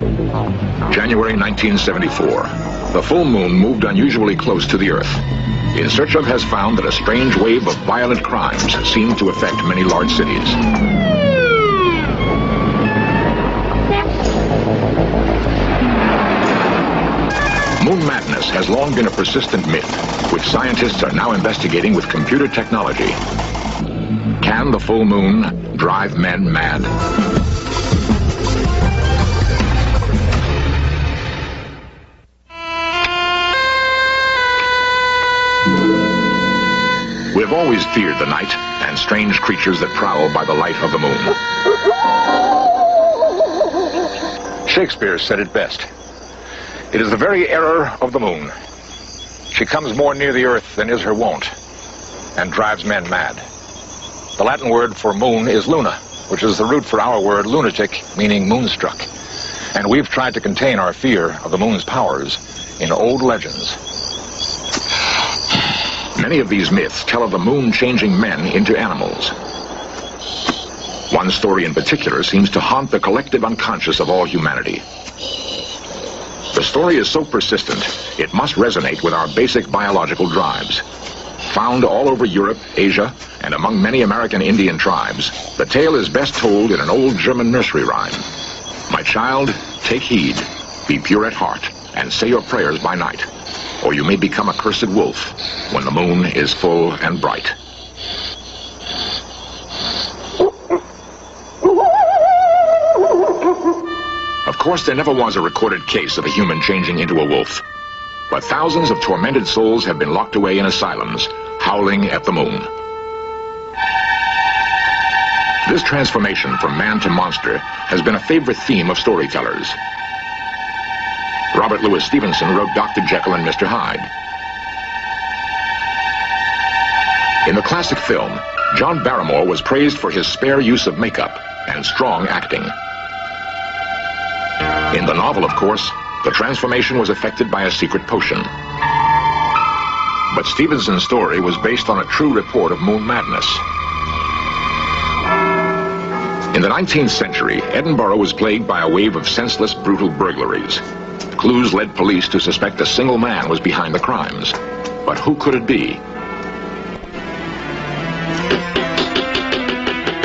January 1974. The full moon moved unusually close to the Earth. In Search Of has found that a strange wave of violent crimes seemed to affect many large cities. Moon madness has long been a persistent myth, which scientists are now investigating with computer technology. Can the full moon drive men mad? We've always feared the night and strange creatures that prowl by the light of the moon. Shakespeare said it best. It is the very error of the moon. She comes more near the earth than is her wont, and drives men mad. The Latin word for moon is luna, which is the root for our word lunatic, meaning moonstruck. And we've tried to contain our fear of the moon's powers in old legends. Many of these myths tell of the moon changing men into animals. One story in particular seems to haunt the collective unconscious of all humanity. The story is so persistent, it must resonate with our basic biological drives. Found all over Europe, Asia, and among many American Indian tribes, the tale is best told in an old German nursery rhyme. My child, take heed, be pure at heart, and say your prayers by night, or you may become a cursed wolf when the moon is full and bright. Of course, there never was a recorded case of a human changing into a wolf, but thousands of tormented souls have been locked away in asylums, howling at the moon. This transformation from man to monster has been a favorite theme of storytellers. Robert Louis Stevenson wrote Dr. Jekyll and Mr. Hyde. In the classic film, John Barrymore was praised for his spare use of makeup and strong acting. In the novel, of course, the transformation was effected by a secret potion. But Stevenson's story was based on a true report of moon madness. In the 19th century, Edinburgh was plagued by a wave of senseless, brutal burglaries. Clues led police to suspect a single man was behind the crimes. But who could it be?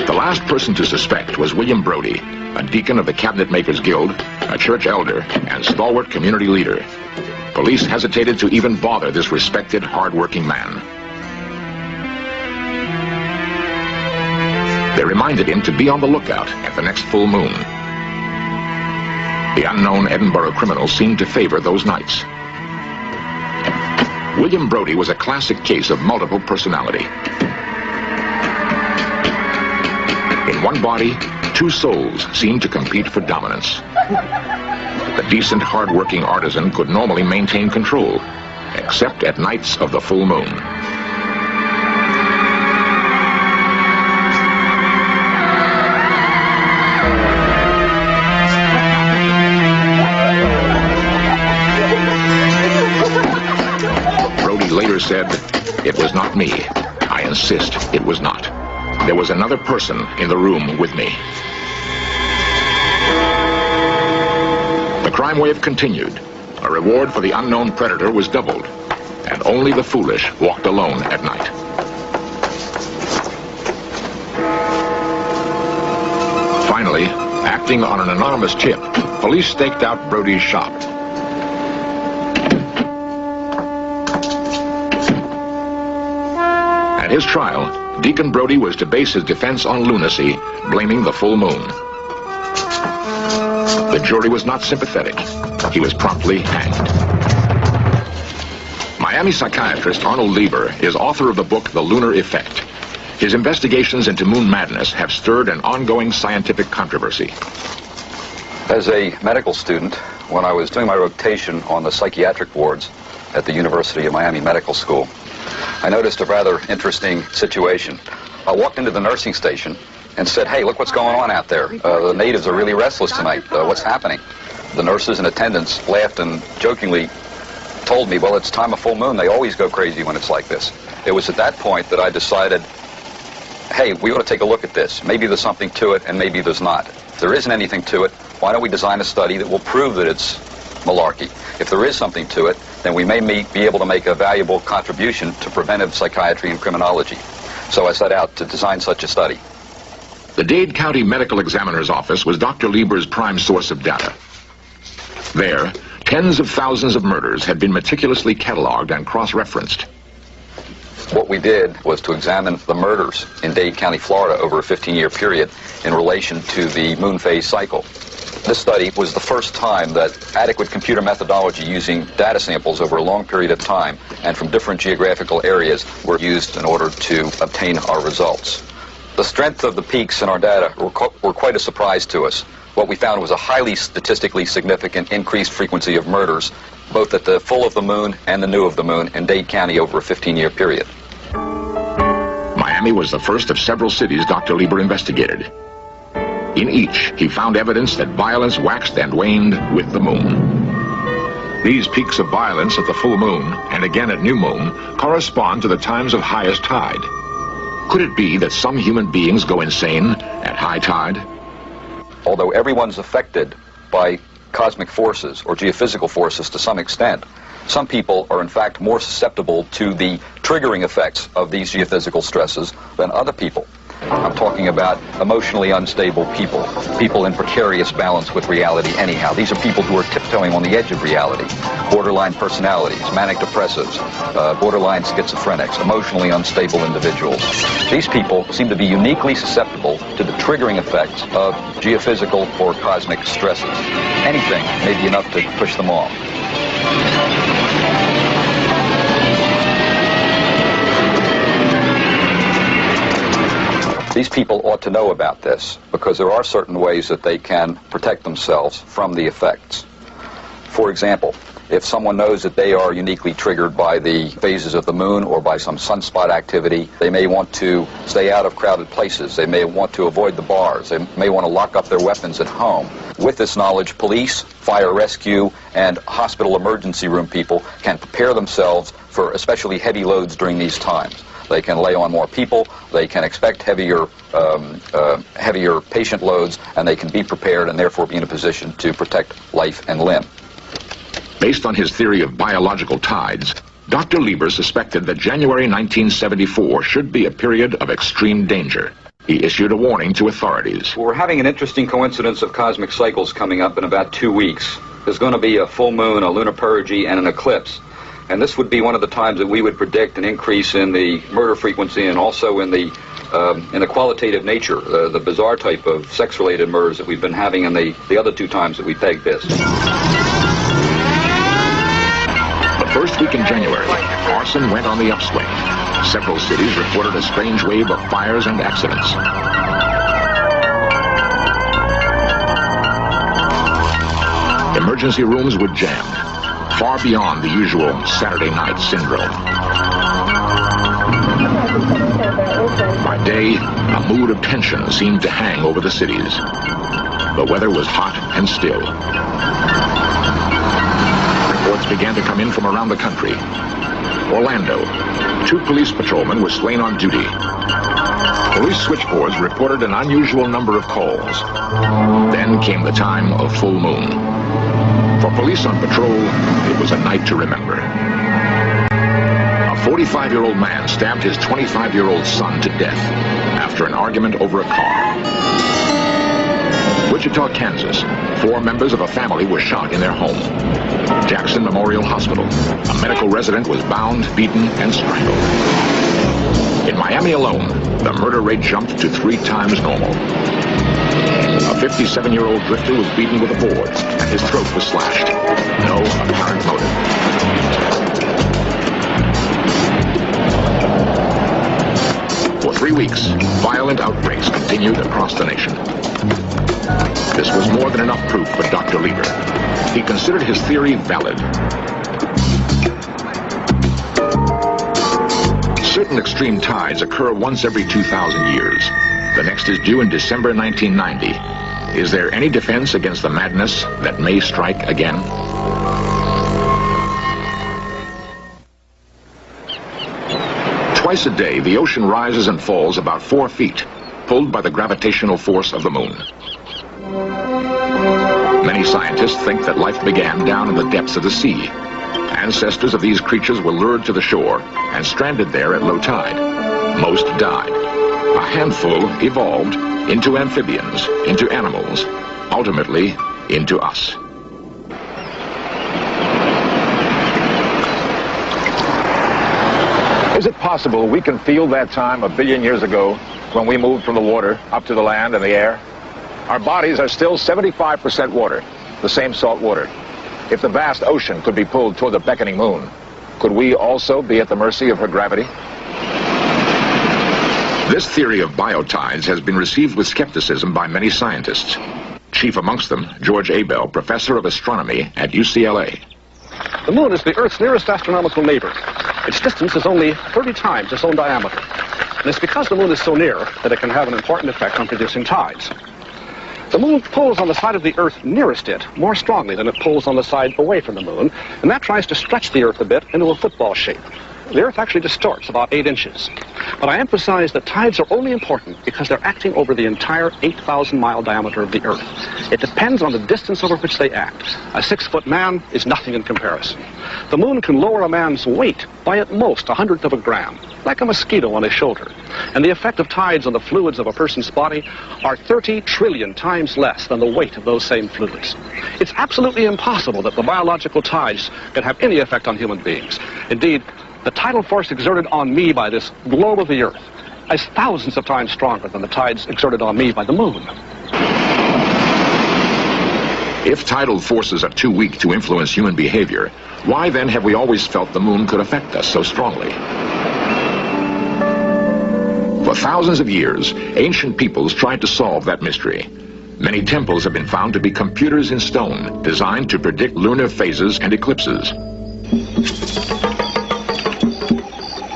The last person to suspect was William Brodie, a deacon of the Cabinet Makers Guild, a church elder, and stalwart community leader. Police hesitated to even bother this respected, hard-working man. They reminded him to be on the lookout at the next full moon. The unknown Edinburgh criminal seemed to favor those nights. William Brodie was a classic case of multiple personality. In one body, two souls seemed to compete for dominance. The decent, hard-working artisan could normally maintain control, except at nights of the full moon. Brodie later said, "It was not me. I insist it was not. There was another person in the room with me." The crime wave continued. A reward for the unknown predator was doubled, and only the foolish walked alone at night. Finally, acting on an anonymous tip, police staked out Brodie's shop. At his trial, Deacon Brodie was to base his defense on lunacy, blaming the full moon. The jury was not sympathetic. He was promptly hanged. Miami psychiatrist Arnold Lieber is author of the book The Lunar Effect. His investigations into moon madness have stirred an ongoing scientific controversy. As a medical student, when I was doing my rotation on the psychiatric wards at the University of Miami Medical School, I noticed a rather interesting situation. I walked into the nursing station and said, "Hey, look what's going on out there. The natives are really restless tonight. What's happening?" The nurses and attendants laughed and jokingly told me, "Well, it's time of full moon. They always go crazy when it's like this." It was at that point that I decided, hey, we ought to take a look at this. Maybe there's something to it, and maybe there's not. If there isn't anything to it, why don't we design a study that will prove that it's malarkey? If there is something to it, then we may be able to make a valuable contribution to preventive psychiatry and criminology. So I set out to design such a study. The Dade County Medical Examiner's Office was Dr. Lieber's prime source of data. There, tens of thousands of murders had been meticulously cataloged and cross-referenced. What we did was to examine the murders in Dade County, Florida over a 15-year period in relation to the moon phase cycle. This study was the first time that adequate computer methodology using data samples over a long period of time and from different geographical areas were used in order to obtain our results. The strength of the peaks in our data were quite a surprise to us. What we found was a highly statistically significant increased frequency of murders, both at the full of the moon and the new of the moon in Dade County over a 15-year period. Miami was the first of several cities Dr. Lieber investigated. In each, he found evidence that violence waxed and waned with the moon. These peaks of violence at the full moon, and again at new moon, correspond to the times of highest tide. Could it be that some human beings go insane at high tide? Although everyone's affected by cosmic forces or geophysical forces to some extent, some people are in fact more susceptible to the triggering effects of these geophysical stresses than other people. I'm talking about emotionally unstable people, people in precarious balance with reality anyhow. These are people who are tiptoeing on the edge of reality, borderline personalities, manic depressives, borderline schizophrenics, emotionally unstable individuals. These people seem to be uniquely susceptible to the triggering effects of geophysical or cosmic stresses. Anything may be enough to push them off. These people ought to know about this because there are certain ways that they can protect themselves from the effects. For example, if someone knows that they are uniquely triggered by the phases of the moon or by some sunspot activity, they may want to stay out of crowded places. They may want to avoid the bars. They may want to lock up their weapons at home. With this knowledge, police, fire rescue, and hospital emergency room people can prepare themselves for especially heavy loads during these times. They can lay on more people, they can expect heavier patient loads, and they can be prepared and therefore be in a position to protect life and limb. Based on his theory of biological tides, Dr. Lieber suspected that January 1974 should be a period of extreme danger. He issued a warning to authorities. We're having an interesting coincidence of cosmic cycles coming up in about 2 weeks. There's going to be a full moon, a lunar perigee, and an eclipse. And this would be one of the times that we would predict an increase in the murder frequency and also in the qualitative nature, the bizarre type of sex-related murders that we've been having in the other 2 times that we pegged this. The first week in January, arson went on the upswing. Several cities reported a strange wave of fires and accidents. Emergency rooms were jammed, far beyond the usual Saturday night syndrome. By day, a mood of tension seemed to hang over the cities. The weather was hot and still. Reports began to come in from around the country. Orlando, 2 police patrolmen were slain on duty. Police switchboards reported an unusual number of calls. Then came the time of full moon. For police on patrol, it was a night to remember. A 45-year-old man stabbed his 25-year-old son to death after an argument over a car. Wichita, Kansas, 4 members of a family were shot in their home. Jackson Memorial Hospital, a medical resident was bound, beaten, and strangled. In Miami alone, the murder rate jumped to 3 times normal. A 57-year-old drifter was beaten with a board, and his throat was slashed. No apparent motive. For 3 weeks, violent outbreaks continued across the nation. This was more than enough proof for Dr. Lieber. He considered his theory valid. Certain extreme tides occur once every 2,000 years. The next is due in December 1990. Is there any defense against the madness that may strike again? Twice a day, the ocean rises and falls about 4 feet, pulled by the gravitational force of the moon. Many scientists think that life began down in the depths of the sea. Ancestors of these creatures were lured to the shore and stranded there at low tide. Most died. A handful evolved into amphibians, into animals, ultimately into us. Is it possible we can feel that time 1 billion years ago when we moved from the water up to the land and the air? Our bodies are still 75% water, the same salt water. If the vast ocean could be pulled toward the beckoning moon, could we also be at the mercy of her gravity? This theory of biotides has been received with skepticism by many scientists. Chief amongst them, George Abell, professor of astronomy at UCLA. The moon is the Earth's nearest astronomical neighbor. Its distance is only 30 times its own diameter. And it's because the moon is so near that it can have an important effect on producing tides. The moon pulls on the side of the Earth nearest it more strongly than it pulls on the side away from the moon, and that tries to stretch the Earth a bit into a football shape. The Earth actually distorts about 8 inches. But I emphasize that tides are only important because they're acting over the entire 8,000-mile diameter of the Earth. It depends on the distance over which they act. A 6-foot man is nothing in comparison. The moon can lower a man's weight by at most 1/100 of a gram, like a mosquito on his shoulder. And the effect of tides on the fluids of a person's body are 30 trillion times less than the weight of those same fluids. It's absolutely impossible that the biological tides can have any effect on human beings. Indeed, the tidal force exerted on me by this globe of the Earth is thousands of times stronger than the tides exerted on me by the moon. If tidal forces are too weak to influence human behavior, why then have we always felt the moon could affect us so strongly? For thousands of years, ancient peoples tried to solve that mystery. Many temples have been found to be computers in stone, designed to predict lunar phases and eclipses.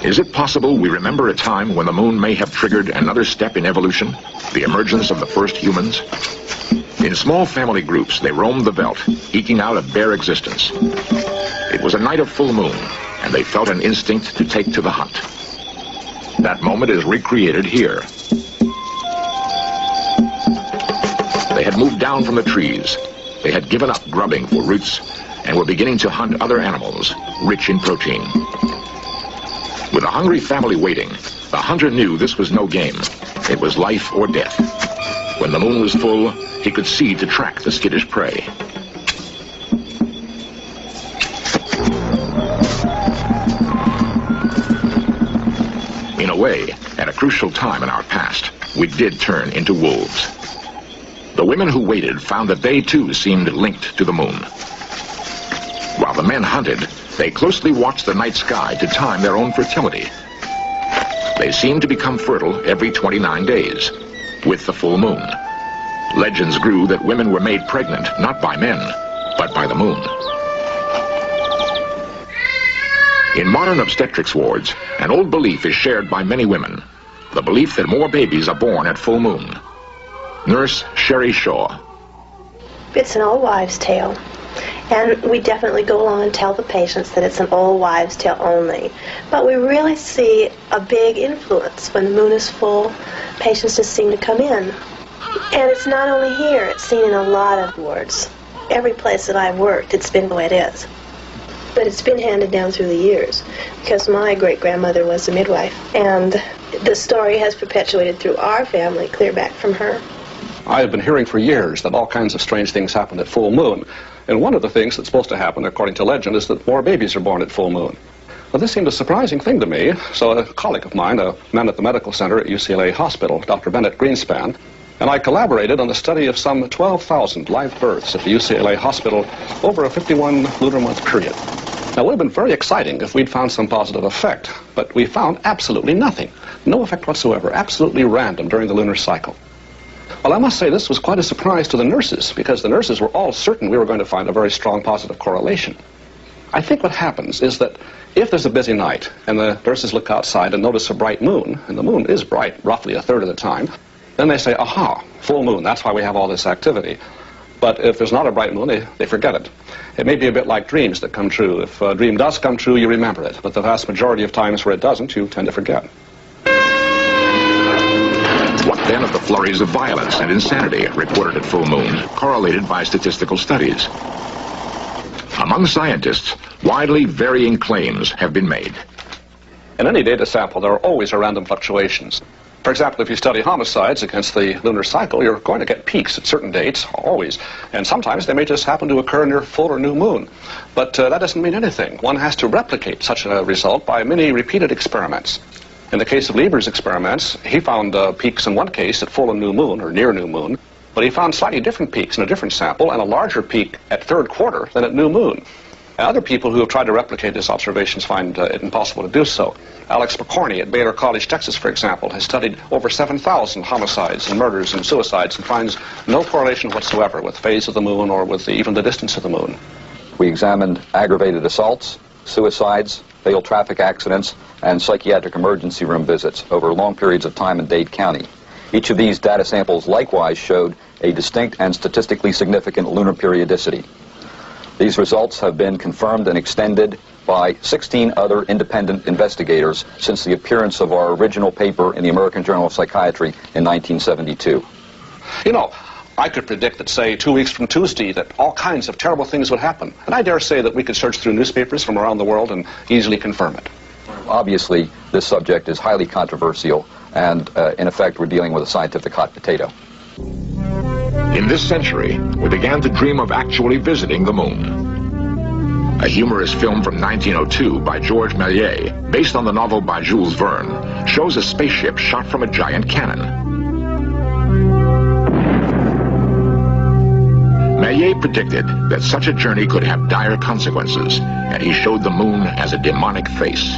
Is it possible we remember a time when the moon may have triggered another step in evolution, the emergence of the first humans? In small family groups, they roamed the veldt, eking out a bare existence. It was a night of full moon, and they felt an instinct to take to the hunt. That moment is recreated here. They had moved down from the trees. They had given up grubbing for roots and were beginning to hunt other animals, rich in protein. With a hungry family waiting, the hunter knew this was no game. It was life or death. When the moon was full, he could see to track the skittish prey. In a way, at a crucial time in our past, we did turn into wolves. The women who waited found that they too seemed linked to the moon. While the men hunted, they closely watched the night sky to time their own fertility. They seemed to become fertile every 29 days, with the full moon. Legends grew that women were made pregnant not by men, but by the moon. In modern obstetrics wards, an old belief is shared by many women, the belief that more babies are born at full moon. Nurse Sherry Shaw. It's an old wives' tale. And we definitely go along and tell the patients that it's an old wives' tale only. But we really see a big influence. When the moon is full, patients just seem to come in. And it's not only here, it's seen in a lot of wards. Every place that I've worked, it's been the way it is. But it's been handed down through the years, because my great-grandmother was a midwife, and the story has perpetuated through our family, clear back from her. I have been hearing for years that all kinds of strange things happen at full moon. And one of the things that's supposed to happen, according to legend, is that more babies are born at full moon. Well, this seemed a surprising thing to me, so a colleague of mine, a man at the medical center at UCLA Hospital, Dr. Bennett Greenspan, and I collaborated on the study of some 12,000 live births at the UCLA Hospital over a 51 lunar month period. Now, it would have been very exciting if we'd found some positive effect, but we found absolutely nothing. No effect whatsoever, absolutely random during the lunar cycle. Well, I must say this was quite a surprise to the nurses, because the nurses were all certain we were going to find a very strong positive correlation. I think what happens is that if there's a busy night and the nurses look outside and notice a bright moon, and the moon is bright roughly a third of the time, then they say, aha, full moon, that's why we have all this activity. But if there's not a bright moon, they forget it. It may be a bit like dreams that come true. If a dream does come true, you remember it. But the vast majority of times where it doesn't, you tend to forget. What Then of the flurries of violence and insanity reported at full moon, correlated by statistical studies. Among scientists, widely varying claims have been made. In any data sample, there are always random fluctuations. For example, if you study homicides against the lunar cycle, you're going to get peaks at certain dates, always. And sometimes they may just happen to occur near full or new moon. But that doesn't mean anything. One has to replicate such a result by many repeated experiments. In the case of Lieber's experiments, he found peaks in one case at full and new moon, or near new moon, but he found slightly different peaks in a different sample and a larger peak at third quarter than at new moon. And other people who have tried to replicate his observations find it impossible to do so. Alex McCorney at Baylor College, Texas, for example, has studied over 7,000 homicides and murders and suicides and finds no correlation whatsoever with phase of the moon or with even the distance of the moon. We examined aggravated assaults, suicides, fatal traffic accidents, and psychiatric emergency room visits over long periods of time in Dade County. Each of these data samples likewise showed a distinct and statistically significant lunar periodicity. These results have been confirmed and extended by 16 other independent investigators since the appearance of our original paper in the American Journal of Psychiatry in 1972. You know, I could predict that, say, 2 weeks from Tuesday, that all kinds of terrible things would happen. And I dare say that we could search through newspapers from around the world and easily confirm it. Obviously, this subject is highly controversial, and in effect, we're dealing with a scientific hot potato. In this century, we began to dream of actually visiting the moon. A humorous film from 1902 by George Méliès, based on the novel by Jules Verne, shows a spaceship shot from a giant cannon. Méliès predicted that such a journey could have dire consequences, and he showed the moon as a demonic face.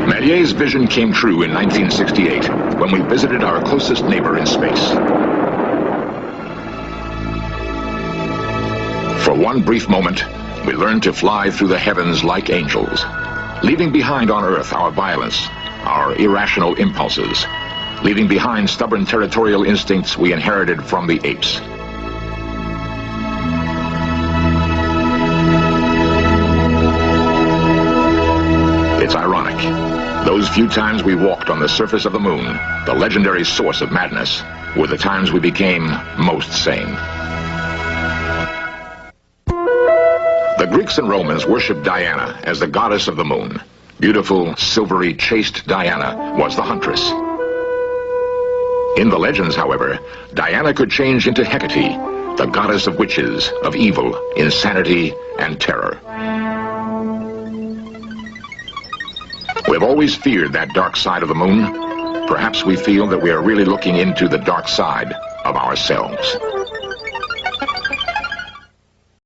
Méliès' vision came true in 1968 when we visited our closest neighbor in space. For one brief moment, we learned to fly through the heavens like angels, leaving behind on Earth our violence, our irrational impulses, leaving behind stubborn territorial instincts we inherited from the apes. It's ironic. Those few times we walked on the surface of the moon, the legendary source of madness, were the times we became most sane. The Greeks and Romans worshipped Diana as the goddess of the moon. Beautiful, silvery, chaste Diana was the huntress. In the legends, however, Diana could change into Hecate, the goddess of witches, of evil, insanity, and terror. We've always feared that dark side of the moon. Perhaps we feel that we are really looking into the dark side of ourselves.